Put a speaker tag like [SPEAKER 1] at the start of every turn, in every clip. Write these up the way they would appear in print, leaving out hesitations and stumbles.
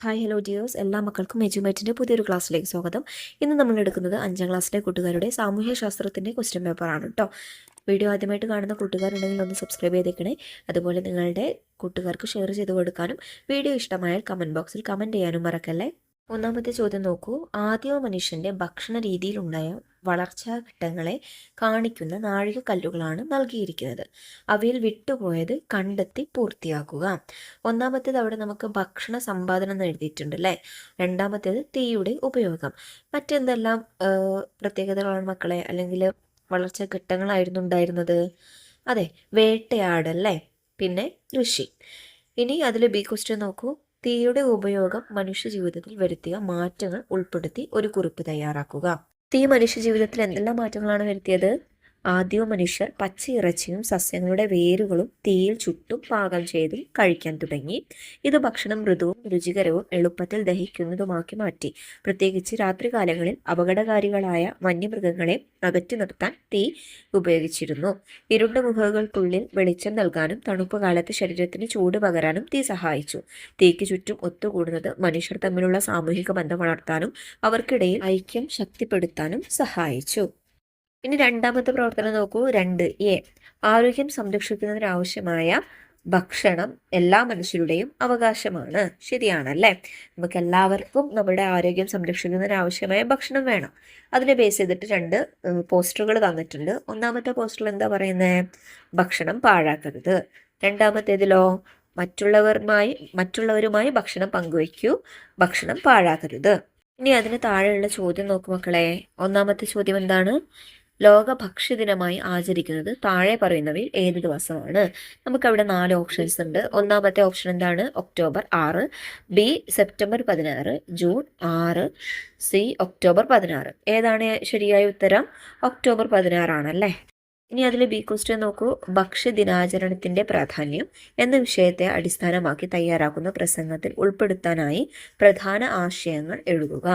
[SPEAKER 1] Hi hello dears, എല്ലാ മക്കൾക്കും എജ്യുമേറ്റിൻ്റെ പുതിയൊരു ക്ലാസ്സിലേക്ക് സ്വാഗതം. ഇന്ന് നമ്മൾ എടുക്കുന്നത് 5ാം ക്ലാസ്സിലെ കൂട്ടുകാരുടെ സാമൂഹ്യ ശാസ്ത്രത്തിൻ്റെ ക്വസ്റ്റ്യൻ പേപ്പറാണ് കേട്ടോ. വീഡിയോ ആദ്യമായിട്ട് കാണുന്ന കൂട്ടുകാരുണ്ടെങ്കിൽ ഒന്ന് സബ്സ്ക്രൈബ് ചെയ്തേക്കണേ. അതുപോലെ നിങ്ങളുടെ കൂട്ടുകാർക്ക് ഷെയർ ചെയ്ത് കൊടുക്കാനും വീഡിയോ ഇഷ്ടമായാൽ കമൻറ്റ് ബോക്സിൽ കമൻറ്റ് ചെയ്യാനും മറക്കല്ലേ. ഒന്നാമത്തെ ചോദ്യം നോക്കൂ. ആദിമ മനുഷ്യൻ്റെ ഭക്ഷണ രീതിയിലുണ്ടായ വളർച്ചാ ഘട്ടങ്ങളെ കാണിക്കുന്ന നാഴികക്കല്ലുകളാണ് നൽകിയിരിക്കുന്നത്. അവയിൽ വിട്ടുപോയത് കണ്ടെത്തി പൂർത്തിയാക്കുക. ഒന്നാമത്തേത് അവിടെ നമുക്ക് ഭക്ഷണ സമ്പാദനം എന്ന് എഴുതിയിട്ടുണ്ട് അല്ലേ. രണ്ടാമത്തേത് തീയുടെ ഉപയോഗം. മറ്റെന്തെല്ലാം പ്രത്യേകതകളാണ് മക്കളെ, അല്ലെങ്കിൽ വളർച്ചാ ഘട്ടങ്ങളായിരുന്നു ഉണ്ടായിരുന്നത്? അതെ, വേട്ടയാടല്ലേ, പിന്നെ കൃഷി. ഇനി അതിൽ ബി ക്വസ്റ്റ്യൻ നോക്കൂ. തീയുടെ ഉപയോഗം മനുഷ്യ ജീവിതത്തിൽ വരുത്തിയ മാറ്റങ്ങൾ ഉൾപ്പെടുത്തി ഒരു കുറിപ്പ് തയ്യാറാക്കുക. തീ മനുഷ്യ ജീവിതത്തിൽ എന്തെല്ലാം മാറ്റങ്ങളാണ് വരുത്തിയത്? ആദിമ മനുഷ്യർ പച്ചയിറച്ചിയും സസ്യങ്ങളുടെ വേരുകളും തീയിൽ ചുട്ടും പാകം ചെയ്തും കഴിക്കാൻ തുടങ്ങി. ഇത് ഭക്ഷണം മൃദുവും രുചികരവും എളുപ്പത്തിൽ ദഹിക്കുന്നതുമാക്കി മാറ്റി. പ്രത്യേകിച്ച് രാത്രികാലങ്ങളിൽ അപകടകാരികളായ വന്യമൃഗങ്ങളെ അകറ്റി നിർത്താൻ തീ ഉപയോഗിച്ചിരുന്നു. ഇരുണ്ട ഗുഹകൾക്കുള്ളിൽ വെളിച്ചം നൽകാനും തണുപ്പ് കാലത്ത് ശരീരത്തിന് ചൂട് പകരാനും തീ സഹായിച്ചു. തീക്ക് ചുറ്റും ഒത്തുകൂടുന്നത് മനുഷ്യർ തമ്മിലുള്ള സാമൂഹിക ബന്ധം വളർത്താനും അവർക്കിടയിൽ ഐക്യം ശക്തിപ്പെടുത്താനും സഹായിച്ചു. ഇനി രണ്ടാമത്തെ പ്രവർത്തനം നോക്കൂ. 2A. ആരോഗ്യം സംരക്ഷിക്കുന്നതിനാവശ്യമായ ഭക്ഷണം എല്ലാ മനുഷ്യരുടെയും അവകാശമാണ്. ശരിയാണല്ലേ. നമുക്ക് എല്ലാവർക്കും നമ്മുടെ ആരോഗ്യം സംരക്ഷിക്കുന്നതിനാവശ്യമായ ഭക്ഷണം വേണം. അതിനെ ബേസ് ചെയ്തിട്ട് 2 പോസ്റ്ററുകൾ തന്നിട്ടുണ്ട്. ഒന്നാമത്തെ പോസ്റ്ററിൽ എന്താ പറയുന്നത്? ഭക്ഷണം പാഴാക്കരുത്. രണ്ടാമത്തേതിലോ മറ്റുള്ളവരുമായി ഭക്ഷണം പങ്കുവയ്ക്കൂ, ഭക്ഷണം പാഴാക്കരുത്. ഇനി അതിന് താഴെയുള്ള ചോദ്യം നോക്കൂ മക്കളെ. ഒന്നാമത്തെ ചോദ്യം എന്താണ്? ലോക ഭക്ഷ്യദിനമായി ആചരിക്കുന്നത് താഴെ പറയുന്നവയിൽ ഏത് ദിവസമാണ്? നമുക്കവിടെ 4 ഓപ്ഷൻസ് ഉണ്ട്. ഒന്നാമത്തെ ഓപ്ഷൻ എന്താണ്? October 6, B September 16, June 6, C October 16. ഏതാണ് ശരിയായ ഉത്തരം? ഒക്ടോബർ 16 ആണല്ലേ. ഇനി അതിൽ ബി ക്വസ്റ്റ്യൻ നോക്കൂ. ഭക്ഷ്യദിനാചരണത്തിന്റെ പ്രാധാന്യം എന്ന വിഷയത്തെ അടിസ്ഥാനമാക്കി തയ്യാറാക്കുന്ന പ്രസംഗത്തിൽ ഉൾപ്പെടുത്താനായി പ്രധാന ആശയങ്ങൾ എഴുതുക.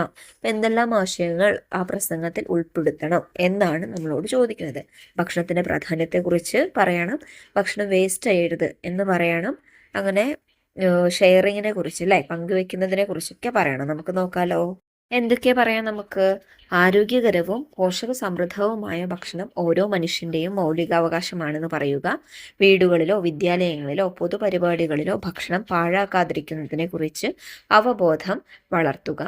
[SPEAKER 1] എന്തെല്ലാം ആശയങ്ങൾ ആ പ്രസംഗത്തിൽ ഉൾപ്പെടുത്തണം എന്നാണ് നമ്മളോട് ചോദിക്കുന്നത്. ഭക്ഷണത്തിന്റെ പ്രാധാന്യത്തെക്കുറിച്ച് പറയണം, ഭക്ഷണം വേസ്റ്റ് ചെയ്യരുത് എന്ന് പറയണം, അങ്ങനെ ഷെയറിങ്ങിനെ കുറിച്ച് അല്ലേ, പങ്കുവെക്കുന്നതിനെ കുറിച്ചൊക്കെ പറയണം. നമുക്ക് നോക്കാലോ. എന്തൊക്കെ പറയാം നമുക്ക്? ആരോഗ്യകരവും പോഷക സമൃദ്ധവുമായ ഭക്ഷണം ഓരോ മനുഷ്യൻ്റെയും മൗലികാവകാശമാണെന്ന് പറയുക. വീടുകളിലോ വിദ്യാലയങ്ങളിലോ പൊതുപരിപാടികളിലോ ഭക്ഷണം പാഴാക്കാതിരിക്കുന്നതിനെ കുറിച്ച് അവബോധം വളർത്തുക.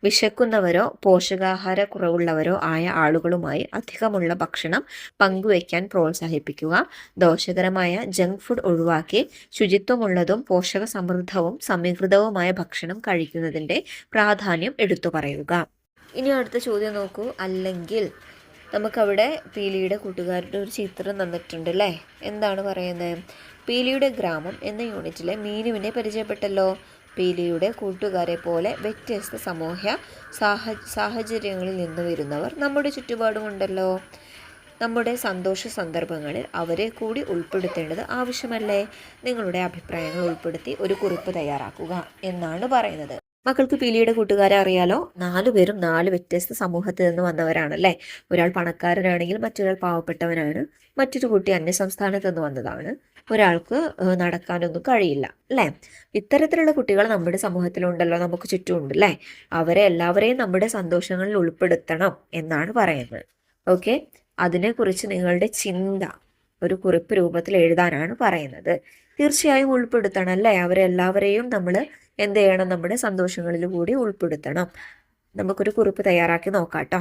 [SPEAKER 1] വിശക്കുന്നവരോ പോഷകാഹാര കുറവുള്ളവരോ ആയ ആളുകളുമായി അധികമുള്ള ഭക്ഷണം പങ്കുവയ്ക്കാൻ പ്രോത്സാഹിപ്പിക്കുക. ദോഷകരമായ ജങ്ക് ഫുഡ് ഒഴിവാക്കി ശുചിത്വമുള്ളതും പോഷക സമൃദ്ധവും സമീകൃതവുമായ ഭക്ഷണം കഴിക്കുന്നതിൻ്റെ പ്രാധാന്യം എടുത്തു പറയുക. ഇനി അടുത്ത ചോദ്യം നോക്കൂ. അല്ലെങ്കിൽ നമുക്കവിടെ പീലിയുടെ കൂട്ടുകാരുടെ ഒരു ചിത്രം തന്നിട്ടുണ്ട് അല്ലേ. എന്താണ് പറയുന്നത്? പീലിയുടെ ഗ്രാമം എന്ന യൂണിറ്റിലെ മീനുവിനെ പരിചയപ്പെട്ടല്ലോ. പീലിയുടെ കൂട്ടുകാരെ പോലെ വ്യത്യസ്ത സാമൂഹ്യ സാഹചര്യങ്ങളിൽ നിന്ന് വരുന്നവർ നമ്മുടെ ചുറ്റുപാടുമുണ്ടല്ലോ. നമ്മുടെ സന്തോഷ സന്ദർഭങ്ങളിൽ അവരെ കൂടി ഉൾപ്പെടുത്തേണ്ടത് ആവശ്യമല്ലേ? നിങ്ങളുടെ അഭിപ്രായങ്ങൾ ഉൾപ്പെടുത്തി ഒരു കുറിപ്പ് തയ്യാറാക്കുക എന്നാണ് പറയുന്നത്. മക്കൾക്ക് പീലിയുടെ കൂട്ടുകാരെ അറിയാലോ. 4 പേരും 4 വ്യത്യസ്ത സമൂഹത്തിൽ നിന്ന് വന്നവരാണല്ലേ. ഒരാൾ പണക്കാരനാണെങ്കിൽ മറ്റൊരാൾ പാവപ്പെട്ടവനാണ്. മറ്റൊരു കുട്ടി അന്യസംസ്ഥാനത്ത് നിന്ന് വന്നതാണ്. ഒരാൾക്ക് നടക്കാനൊന്നും കഴിയില്ല അല്ലേ. ഇത്തരത്തിലുള്ള കുട്ടികൾ നമ്മുടെ സമൂഹത്തിലുണ്ടല്ലോ, നമുക്ക് ചുറ്റുമുണ്ട് അല്ലേ. അവരെ എല്ലാവരെയും നമ്മുടെ സന്തോഷങ്ങളിൽ ഉൾപ്പെടുത്തണം എന്നാണ് പറയുന്നത്. ഓക്കെ, അതിനെക്കുറിച്ച് നിങ്ങളുടെ ചിന്ത ഒരു കുറിപ്പ് രൂപത്തിൽ എഴുതാനാണ് പറയുന്നത്. തീർച്ചയായും ഉൾപ്പെടുത്തണം അല്ലേ. അവരെല്ലാവരെയും നമ്മൾ എന്ത് ചെയ്യണം? നമ്മുടെ സന്തോഷങ്ങളിൽ കൂടി ഉൾപ്പെടുത്തണം. നമുക്കൊരു കുറിപ്പ് തയ്യാറാക്കി നോക്കാട്ടോ.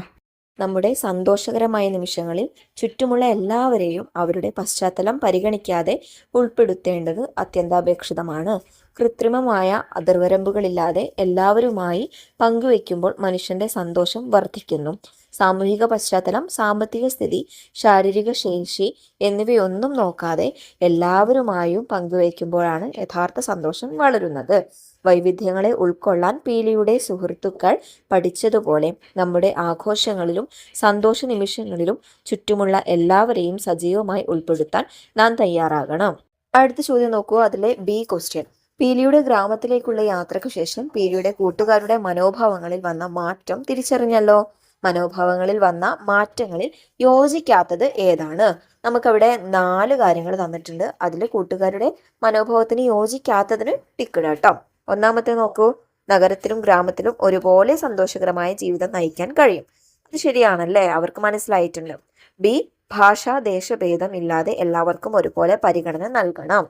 [SPEAKER 1] നമ്മുടെ സന്തോഷകരമായ നിമിഷങ്ങളിൽ ചുറ്റുമുള്ള എല്ലാവരെയും അവരുടെ പശ്ചാത്തലം പരിഗണിക്കാതെ ഉൾപ്പെടുത്തേണ്ടത് അത്യന്താപേക്ഷിതമാണ്. കൃത്രിമമായ അതിർവരമ്പുകളില്ലാതെ എല്ലാവരുമായി പങ്കുവെക്കുമ്പോൾ മനുഷ്യന്റെ സന്തോഷം വർദ്ധിക്കുന്നു. സാമൂഹിക പശ്ചാത്തലം, സാമ്പത്തിക സ്ഥിതി, ശാരീരിക ശേഷി എന്നിവയൊന്നും നോക്കാതെ എല്ലാവരുമായും പങ്കുവയ്ക്കുമ്പോഴാണ് യഥാർത്ഥ സന്തോഷം വളരുന്നത്. വൈവിധ്യങ്ങളെ ഉൾക്കൊള്ളാൻ പീലിയുടെ സുഹൃത്തുക്കൾ പഠിച്ചതുപോലെ നമ്മുടെ ആഘോഷങ്ങളിലും സന്തോഷ നിമിഷങ്ങളിലും ചുറ്റുമുള്ള എല്ലാവരെയും സജീവമായി ഉൾപ്പെടുത്താൻ നാം തയ്യാറാകണം. അടുത്ത ചോദ്യം നോക്കൂ. അതിലെ ബി ക്വസ്റ്റ്യൻ. പീലിയുടെ ഗ്രാമത്തിലേക്കുള്ള യാത്രയ്ക്ക് ശേഷം പീലിയുടെ കൂട്ടുകാരുടെ മനോഭാവങ്ങളിൽ വന്ന മാറ്റം തിരിച്ചറിഞ്ഞല്ലോ. മനോഭാവങ്ങളിൽ വന്ന മാറ്റങ്ങളിൽ യോജിക്കാത്തത് ഏതാണ്? നമുക്കവിടെ 4 കാര്യങ്ങൾ തന്നിട്ടുണ്ട്. അതിൽ കൂട്ടുകാരുടെ മനോഭാവത്തിന് യോജിക്കാത്തതിന് ടിക്ക് ഇടാം കേട്ടോ. ഒന്നാമത്തെ നോക്കൂ. നഗരത്തിലും ഗ്രാമത്തിലും ഒരുപോലെ സന്തോഷകരമായ ജീവിതം നയിക്കാൻ കഴിയും. അത് ശരിയാണല്ലേ? അവർക്ക് മനസ്സിലായിട്ടുണ്ട്. ബി, ഭാഷ ദേശഭേദം ഇല്ലാതെ എല്ലാവർക്കും ഒരുപോലെ പരിഗണന നൽകണം.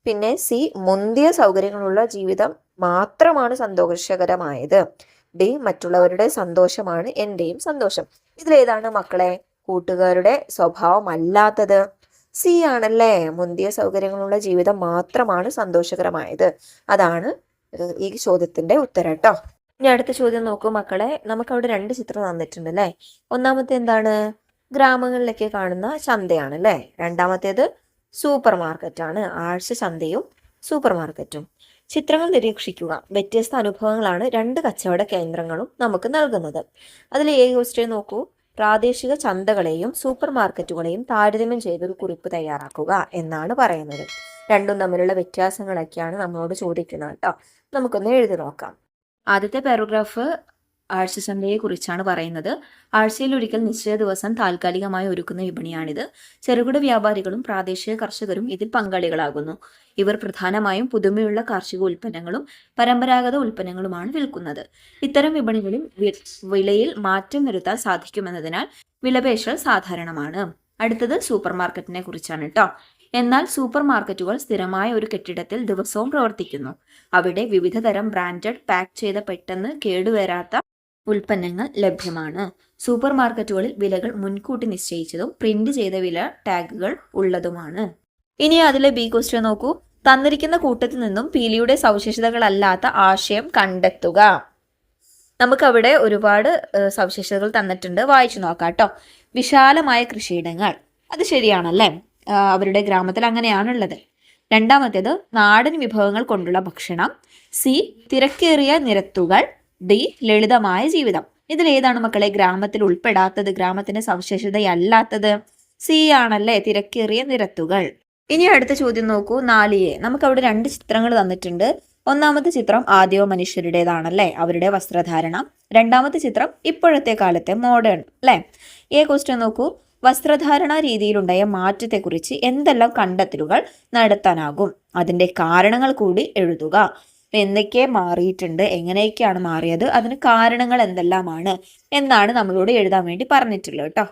[SPEAKER 1] പിന്നെ സി, മുന്തിയ സൗകര്യങ്ങളുള്ള ജീവിതം മാത്രമാണ് സന്തോഷകരമായത്. ഡി, മറ്റുള്ളവരുടെ സന്തോഷമാണ് എന്റെയും സന്തോഷം. ഇതിലേതാണ് മക്കളെ കൂട്ടുകാരുടെ സ്വഭാവം അല്ലാത്തത്? സി ആണല്ലേ, മുന്തിയ സൗകര്യങ്ങളുള്ള ജീവിതം മാത്രമാണ് സന്തോഷകരമായത്. അതാണ് ഈ ചോദ്യത്തിന്റെ ഉത്തരം കേട്ടോ. ഇനി അടുത്ത ചോദ്യം നോക്കൂ മക്കളെ. നമുക്ക് അവിടെ 2 ചിത്രം തന്നിട്ടുണ്ട് അല്ലേ. ഒന്നാമത്തെ എന്താണ്? ഗ്രാമങ്ങളിലൊക്കെ കാണുന്ന ചന്തയാണ് അല്ലേ. രണ്ടാമത്തേത് സൂപ്പർ മാർക്കറ്റാണ്. ആഴ്ച ചന്തയും സൂപ്പർ മാർക്കറ്റും. ചിത്രങ്ങൾ നിരീക്ഷിക്കുക. വ്യത്യസ്ത അനുഭവങ്ങളാണ് 2 കച്ചവട കേന്ദ്രങ്ങളും നമുക്ക് നൽകുന്നത്. അതിൽ എ ക്വസ്റ്റ്യൻ നോക്കൂ. പ്രാദേശിക ചന്തകളെയും സൂപ്പർ മാർക്കറ്റുകളെയും താരതമ്യം ചെയ്തൊരു കുറിപ്പ് തയ്യാറാക്കുക എന്നാണ് പറയുന്നത്. രണ്ടും തമ്മിലുള്ള വ്യത്യാസങ്ങളൊക്കെയാണ് നമ്മളോട് ചോദിക്കുന്നത് കേട്ടോ. നമുക്കൊന്ന് എഴുതി നോക്കാം. ആദ്യത്തെ പാരഗ്രാഫ് ആഴ്ചച്ചന്തയെ കുറിച്ചാണ് പറയുന്നത്. ആഴ്ചയിൽ ഒരിക്കൽ നിശ്ചയ ദിവസം താൽക്കാലികമായി ഒരുക്കുന്ന വിപണിയാണിത്. ചെറുകിട വ്യാപാരികളും പ്രാദേശിക കർഷകരും ഇതിൽ പങ്കാളികളാകുന്നു. ഇവർ പ്രധാനമായും പുതുമയുള്ള കാർഷിക ഉൽപ്പന്നങ്ങളും പരമ്പരാഗത ഉൽപ്പന്നങ്ങളുമാണ് വിൽക്കുന്നത്. ഇത്തരം വിപണികളിൽ വിലയിൽ മാറ്റം വരുത്താൻ സാധിക്കുമെന്നതിനാൽ വിലപേശൽ സാധാരണമാണ്. അടുത്തത് സൂപ്പർ മാർക്കറ്റിനെ കുറിച്ചാണ് കേട്ടോ. എന്നാൽ സൂപ്പർ മാർക്കറ്റുകൾ സ്ഥിരമായ ഒരു കെട്ടിടത്തിൽ ദിവസവും പ്രവർത്തിക്കുന്നു. അവിടെ വിവിധ തരം ബ്രാൻഡഡ്, പാക്ക് ചെയ്ത, പെട്ടെന്ന് കേടുവരാത്ത ഉൽപ്പന്നങ്ങൾ ലഭ്യമാണ്. സൂപ്പർ മാർക്കറ്റുകളിൽ വിലകൾ മുൻകൂട്ടി നിശ്ചയിച്ചതും പ്രിന്റ് ചെയ്ത വില ടാഗുകൾ ഉള്ളതുമാണ്. ഇനി അതിലെ ബി ക്വസ്റ്റ്യൻ നോക്കൂ. തന്നിരിക്കുന്ന കൂട്ടത്തിൽ നിന്നും പീലിയുടെ സവിശേഷതകളല്ലാത്ത ആശയം കണ്ടെത്തുക. നമുക്കവിടെ ഒരുപാട് സവിശേഷതകൾ തന്നിട്ടുണ്ട്. വായിച്ചു നോക്കാം കേട്ടോ. വിശാലമായ കൃഷിയിടങ്ങൾ, അത് ശരിയാണല്ലേ. അവരുടെ ഗ്രാമത്തിൽ അങ്ങനെയാണുള്ളത്. രണ്ടാമത്തേത് നാടൻ വിഭവങ്ങൾ കൊണ്ടുള്ള ഭക്ഷണം. സി, തിരക്കേറിയ നിരത്തുകൾ. ഡി, ലളിതമായ ജീവിതം. ഇതിലേതാണ് മക്കളെ ഗ്രാമത്തിൽ ഉൾപ്പെടാത്തത്, ഗ്രാമത്തിന്റെ സവിശേഷതയല്ലാത്തത്? സി ആണല്ലേ, തിരക്കേറിയ നിരത്തുകൾ. ഇനി അടുത്ത ചോദ്യം നോക്കൂ. 4A. നമുക്ക് അവിടെ 2 ചിത്രങ്ങൾ തന്നിട്ടുണ്ട്. ഒന്നാമത്തെ ചിത്രം ആദിമ മനുഷ്യരുടേതാണല്ലേ, അവരുടെ വസ്ത്രധാരണം. രണ്ടാമത്തെ ചിത്രം ഇപ്പോഴത്തെ കാലത്തെ മോഡേൺ അല്ലേ. എ ക്വസ്റ്റ്യൻ നോക്കൂ. വസ്ത്രധാരണ രീതിയിലുണ്ടായ മാറ്റത്തെക്കുറിച്ച് എന്തെല്ലാം കണ്ടെത്തലുകൾ നടത്താനാകും? അതിന്റെ കാരണങ്ങൾ കൂടി എഴുതുക. എന്തൊക്കെ മാറിയിട്ടുണ്ട്, എങ്ങനെയൊക്കെയാണ് മാറിയത്, അതിന് കാരണങ്ങൾ എന്തെല്ലാമാണ് എന്നാണ് നമ്മളോട് എഴുതാൻ വേണ്ടി പറഞ്ഞിട്ടുള്ളത് കേട്ടോ.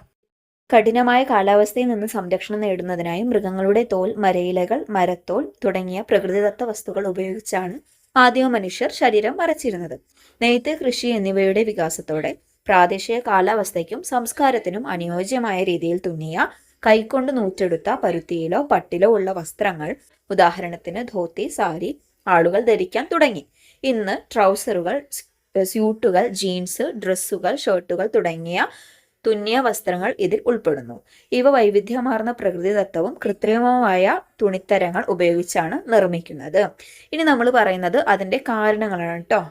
[SPEAKER 1] കഠിനമായ കാലാവസ്ഥയിൽ നിന്ന് സംരക്ഷണം നേടുന്നതിനായി മൃഗങ്ങളുടെ തോൽ, മരയിലകൾ, മരത്തോൽ തുടങ്ങിയ പ്രകൃതിദത്ത വസ്തുക്കൾ ഉപയോഗിച്ചാണ് ആദിമ മനുഷ്യർ ശരീരം മറച്ചിരുന്നത്. നെയ്ത്ത്, കൃഷി എന്നിവയുടെ വികാസത്തോടെ പ്രാദേശിക കാലാവസ്ഥയ്ക്കും സംസ്കാരത്തിനും അനുയോജ്യമായ രീതിയിൽ തുന്നിയ, കൈകൊണ്ട് നൂറ്റെടുത്ത പരുത്തിയിലോ പട്ടിലോ ഉള്ള വസ്ത്രങ്ങൾ, ഉദാഹരണത്തിന് ധോത്തി, സാരി, ആളുകൾ ധരിക്കാൻ തുടങ്ങി. ഇന്ന് ട്രൗസറുകൾ, സ്യൂട്ടുകൾ, ജീൻസ്, ഡ്രസ്സുകൾ, ഷർട്ടുകൾ തുടങ്ങിയ തുന്നിയ വസ്ത്രങ്ങൾ ഇതിൽ ഉൾപ്പെടുന്നു. ഇവ വൈവിധ്യമാർന്ന പ്രകൃതിദത്തവും കൃത്രിമവുമായ തുണിത്തരങ്ങൾ ഉപയോഗിച്ചാണ് നിർമ്മിക്കുന്നത്. ഇനി നമ്മൾ പറയുന്നത് അതിന്റെ കാരണങ്ങളാണ് കേട്ടോ.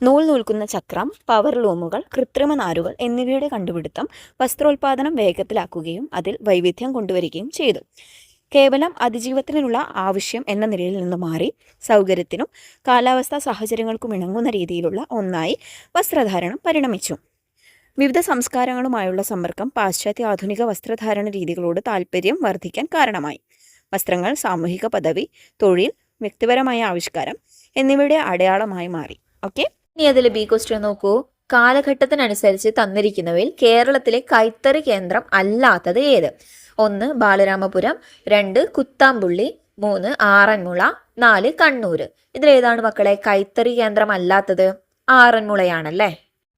[SPEAKER 1] നൂൽ നൂൽക്കുന്ന ചക്രം, പവർ ലൂമുകൾ, കൃത്രിമ നാരുകൾ എന്നിവയുടെ കണ്ടുപിടുത്തം വസ്ത്രോൽപാദനം വേഗത്തിലാക്കുകയും അതിൽ വൈവിധ്യം കൊണ്ടുവരികയും ചെയ്തു. കേവലം അതിജീവനത്തിനുള്ള ആവശ്യം എന്ന നിലയിൽ നിന്ന് മാറി സൗകര്യത്തിനും കാലാവസ്ഥാ സാഹചര്യങ്ങൾക്കും ഇണങ്ങുന്ന രീതിയിലുള്ള ഒന്നായി വസ്ത്രധാരണം പരിണമിച്ചു. വിവിധ സംസ്കാരങ്ങളുമായുള്ള സമ്പർക്കം പാശ്ചാത്യ ആധുനിക വസ്ത്രധാരണ രീതികളോട് താല്പര്യം വർദ്ധിക്കാൻ കാരണമായി. വസ്ത്രങ്ങൾ സാമൂഹിക പദവി, തൊഴിൽ, വ്യക്തിപരമായ ആവിഷ്കാരം എന്നിവയുടെ അടയാളമായി മാറി. ഓക്കെ, ഇനി അതിൽ ബി ക്വസ്റ്റ്യൻ നോക്കൂ. കാലഘട്ടത്തിനനുസരിച്ച് തന്നിരിക്കുന്നവയിൽ കേരളത്തിലെ കൈത്തറി കേന്ദ്രം അല്ലാത്തത് ഏത്? 1 ബാലരാമപുരം, 2 കുത്താമ്പുള്ളി, 3 ആറന്മുള, 4 കണ്ണൂർ. ഇതിലേതാണ് മക്കളെ കൈത്തറി കേന്ദ്രം അല്ലാത്തത്? ആറന്മുളയാണല്ലേ.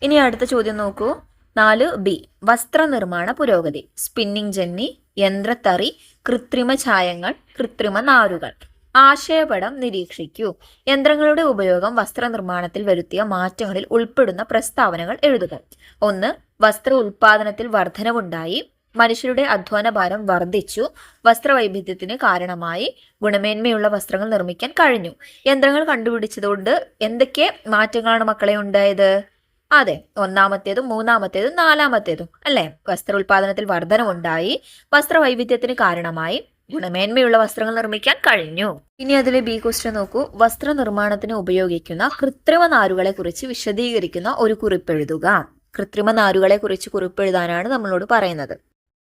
[SPEAKER 1] ഇനി അടുത്ത ചോദ്യം നോക്കൂ. 4B. വസ്ത്രനിർമ്മാണ പുരോഗതി. സ്പിന്നിംഗ് ജെന്നി, യന്ത്രത്തറി, കൃത്രിമ ചായങ്ങൾ, കൃത്രിമ നാരുകൾ. ആശയപടം നിരീക്ഷിക്കൂ. യന്ത്രങ്ങളുടെ ഉപയോഗം വസ്ത്രനിർമ്മാണത്തിൽ വരുത്തിയ മാറ്റങ്ങളിൽ ഉൾപ്പെടുന്ന പ്രസ്താവനകൾ എഴുതുക. 1. വസ്ത്ര ഉൽപാദനത്തിൽ വർധനവുണ്ടായി. മനുഷ്യരുടെ അധ്വാന ഭാരം വർദ്ധിച്ചു. വസ്ത്രവൈവിധ്യത്തിന് കാരണമായി. ഗുണമേന്മയുള്ള വസ്ത്രങ്ങൾ നിർമ്മിക്കാൻ കഴിഞ്ഞു. യന്ത്രങ്ങൾ കണ്ടുപിടിച്ചതുകൊണ്ട് എന്തൊക്കെ മാറ്റങ്ങളാണ് മക്കളെ ഉണ്ടായത്? അതെ, ഒന്നാമത്തേതും മൂന്നാമത്തേതും നാലാമത്തേതും അല്ലേ. വസ്ത്ര ഉൽപാദനത്തിൽ വർധനവുണ്ടായി, വസ്ത്രവൈവിധ്യത്തിന് കാരണമായി, ഗുണമേന്മയുള്ള വസ്ത്രങ്ങൾ നിർമ്മിക്കാൻ കഴിഞ്ഞു. ഇനി അതിലെ ബി ക്വസ്റ്റ്യൻ നോക്കൂ. വസ്ത്ര നിർമ്മാണത്തിന് ഉപയോഗിക്കുന്ന കൃത്രിമ നാരുകളെ കുറിച്ച് വിശദീകരിക്കുന്ന ഒരു കുറിപ്പെഴുതുക. കൃത്രിമ നാരുകളെ കുറിച്ച് കുറിപ്പെഴുതാനാണ് നമ്മളോട് പറയുന്നത്.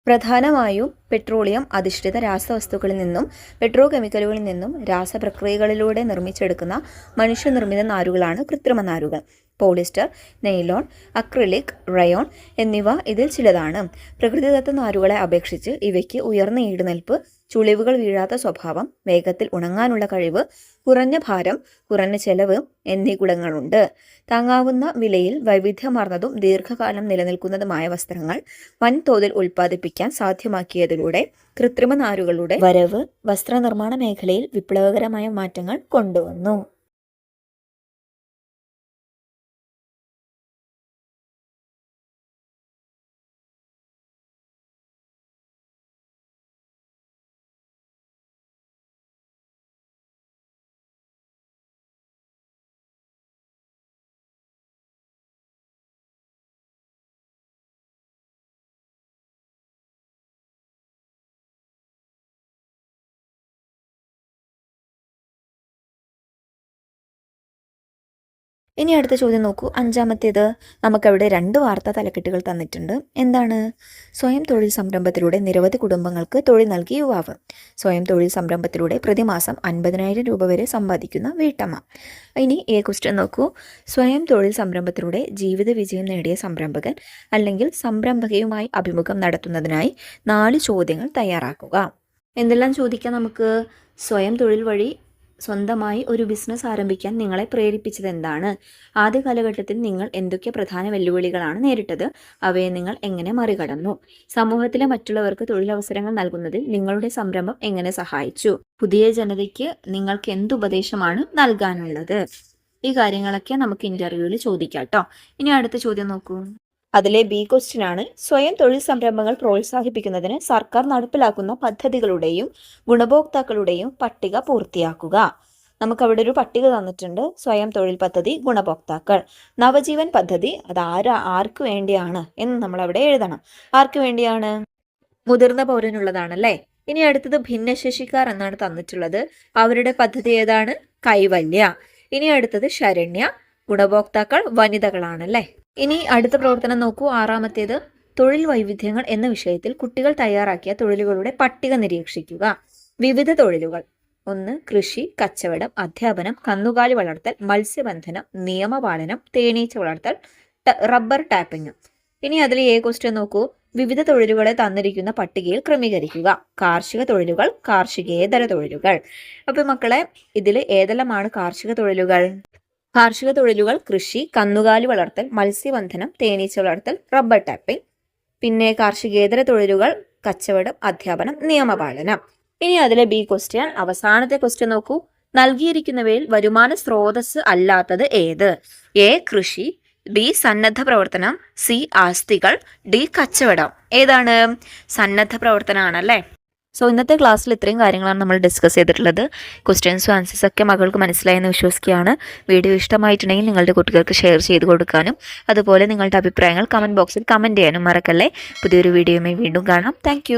[SPEAKER 1] പ്രധാനമായും പെട്രോളിയം അധിഷ്ഠിത രാസവസ്തുക്കളിൽ നിന്നും പെട്രോ കെമിക്കലുകളിൽ നിന്നും രാസപ്രക്രിയകളിലൂടെ നിർമ്മിച്ചെടുക്കുന്ന മനുഷ്യനിർമ്മിത നാരുകളാണ് കൃത്രിമ നാരുകൾ. പോളിസ്റ്റർ, നെയ്ലോൺ, അക്രിലിക്, റയോൺ എന്നിവ ഇതിൽ ചിലതാണ്. പ്രകൃതിദത്ത നാരുകളെ അപേക്ഷിച്ച് ഇവയ്ക്ക് ഉയർന്ന ഈടുനിൽപ്പ്, ചുളിവുകൾ വീഴാത്ത സ്വഭാവം, വേഗത്തിൽ ഉണങ്ങാനുള്ള കഴിവ്, കുറഞ്ഞ ഭാരം, കുറഞ്ഞ ചെലവ് എന്നീ ഗുണങ്ങളുണ്ട്. താങ്ങാവുന്ന വിലയിൽ വൈവിധ്യമാർന്നതും ദീർഘകാലം നിലനിൽക്കുന്നതുമായ വസ്ത്രങ്ങൾ വൻതോതിൽ ഉൽപ്പാദിപ്പിക്കാൻ സാധ്യമാക്കിയതിലൂടെ കൃത്രിമ നാരുകളുടെ വരവ് വസ്ത്രനിർമ്മാണ മേഖലയിൽ വിപ്ലവകരമായ മാറ്റങ്ങൾ കൊണ്ടുവന്നു. ഇനി അടുത്ത ചോദ്യം നോക്കൂ. അഞ്ചാമത്തേത്. നമുക്കവിടെ 2 വാർത്താ തലക്കെട്ടുകൾ തന്നിട്ടുണ്ട്. എന്താണ്? സ്വയം തൊഴിൽ സംരംഭത്തിലൂടെ നിരവധി കുടുംബങ്ങൾക്ക് തൊഴിൽ നൽകിയ യുവാവ്. സ്വയം തൊഴിൽ സംരംഭത്തിലൂടെ പ്രതിമാസം 50,000 രൂപ വരെ സമ്പാദിക്കുന്ന വീട്ടമ്മ. ഇനി ക്വസ്റ്റ്യൻ നോക്കൂ. സ്വയം തൊഴിൽ സംരംഭത്തിലൂടെ ജീവിത വിജയം നേടിയ സംരംഭകൻ അല്ലെങ്കിൽ സംരംഭകയുമായി അഭിമുഖം നടത്തുന്നതിനായി 4 ചോദ്യങ്ങൾ തയ്യാറാക്കുക. എന്തെല്ലാം ചോദിക്കാം നമുക്ക്? സ്വയം തൊഴിൽ വഴി സ്വന്തമായി ഒരു ബിസിനസ് ആരംഭിക്കാൻ നിങ്ങളെ പ്രേരിപ്പിച്ചത് എന്താണ്? ആദ്യ കാലഘട്ടത്തിൽ നിങ്ങൾ എന്തൊക്കെ പ്രധാന വെല്ലുവിളികളാണ് നേരിട്ടത്? അവയെ നിങ്ങൾ എങ്ങനെ മറികടന്നു? സമൂഹത്തിലെ മറ്റുള്ളവർക്ക് തൊഴിലവസരങ്ങൾ നൽകുന്നതിൽ നിങ്ങളുടെ സംരംഭം എങ്ങനെ സഹായിച്ചു? പുതിയ ജനതയ്ക്ക് നിങ്ങൾക്ക് എന്തുപദേശമാണ് നൽകാനുള്ളത്? ഈ കാര്യങ്ങളൊക്കെ നമുക്ക് ഇന്റർവ്യൂവിൽ ചോദിക്കാം കേട്ടോ. ഇനി അടുത്ത ചോദ്യം നോക്കൂ. അതിലെ ബി ക്വസ്റ്റ്യൻ ആണ്. സ്വയം തൊഴിൽ സംരംഭങ്ങൾ പ്രോത്സാഹിപ്പിക്കുന്നതിന് സർക്കാർ നടപ്പിലാക്കുന്ന പദ്ധതികളുടെയും ഗുണഭോക്താക്കളുടെയും പട്ടിക പൂർത്തിയാക്കുക. നമുക്കവിടെ ഒരു പട്ടിക തന്നിട്ടുണ്ട്. സ്വയം തൊഴിൽ പദ്ധതി ഗുണഭോക്താക്കൾ. നവജീവൻ പദ്ധതി അത് ആർക്ക് വേണ്ടിയാണ് എന്ന് നമ്മൾ അവിടെ എഴുതണം. ആർക്ക് വേണ്ടിയാണ്? മുതിർന്ന പൗരനുള്ളതാണല്ലേ. ഇനി അടുത്തത് ഭിന്നശേഷിക്കാർ എന്നാണ് തന്നിട്ടുള്ളത്. അവരുടെ പദ്ധതി ഏതാണ്? കൈവല്യ. ഇനി അടുത്തത് ശരണ്യ. ഗുണഭോക്താക്കൾ വനിതകളാണല്ലേ. ഇനി അടുത്ത പ്രവർത്തനം നോക്കൂ. ആറാമത്തേത്. തൊഴിൽ വൈവിധ്യങ്ങൾ എന്ന വിഷയത്തിൽ കുട്ടികൾ തയ്യാറാക്കിയ തൊഴിലുകളുടെ പട്ടിക നിരീക്ഷിക്കുക. വിവിധ തൊഴിലുകൾ: 1. കൃഷി, കച്ചവടം, അധ്യാപനം, കന്നുകാലി വളർത്തൽ, മത്സ്യബന്ധനം, നിയമപാലനം, തേനീച്ച വളർത്തൽ, റബ്ബർ ടാപ്പിംഗ്. ഇനി അതിൽ ക്വസ്റ്റ്യൻ നോക്കൂ. വിവിധ തൊഴിലുകളെ തന്നിരിക്കുന്ന പട്ടികയിൽ ക്രമീകരിക്കുക. കാർഷിക തൊഴിലുകൾ, കാർഷികേതര തൊഴിലുകൾ. അപ്പൊ മക്കളെ, ഇതിൽ ഏതെല്ലാമാണ് കാർഷിക തൊഴിലുകൾ? കാർഷിക തൊഴിലുകൾ കൃഷി, കന്നുകാലി വളർത്തൽ, മത്സ്യബന്ധനം, തേനീച്ച വളർത്തൽ, റബ്ബർ ടാപ്പിംഗ്. പിന്നെ കാർഷികേതര തൊഴിലുകൾ കച്ചവടം, അധ്യാപനം, നിയമപാലനം. ഇനി അതിലെ ബി ക്വസ്റ്റ്യൻ, അവസാനത്തെ ക്വസ്റ്റ്യൻ നോക്കൂ. നൽകിയിരിക്കുന്നവയിൽ വരുമാന സ്രോതസ് അല്ലാത്തത് ഏത്? എ. കൃഷി, ബി. സന്നദ്ധ പ്രവർത്തനം, സി. ആസ്തികൾ, ഡി. കച്ചവടം. ഏതാണ്? സന്നദ്ധ പ്രവർത്തനമാണല്ലേ. സോ ഇന്നത്തെ ക്ലാസ്സിൽ ഇത്രയും കാര്യങ്ങളാണ് നമ്മൾ ഡിസ്കസ് ചെയ്തിട്ടുള്ളത്. ക്വസ്റ്റ്യൻസും ആൻസേഴ്സും ഒക്കെ മകൾക്ക് മനസ്സിലായെന്ന് വിശ്വസിക്കുകയാണ്. വീഡിയോ ഇഷ്ടമായിട്ടുണ്ടെങ്കിൽ നിങ്ങളുടെ കുട്ടികൾക്ക് ഷെയർ ചെയ്ത് കൊടുക്കാനും അതുപോലെ നിങ്ങളുടെ അഭിപ്രായങ്ങൾ കമൻറ്റ് ബോക്സിൽ കമൻറ്റ് ചെയ്യാനും മറക്കല്ലേ. പുതിയൊരു വീഡിയോയുമായി വീണ്ടും കാണാം. താങ്ക്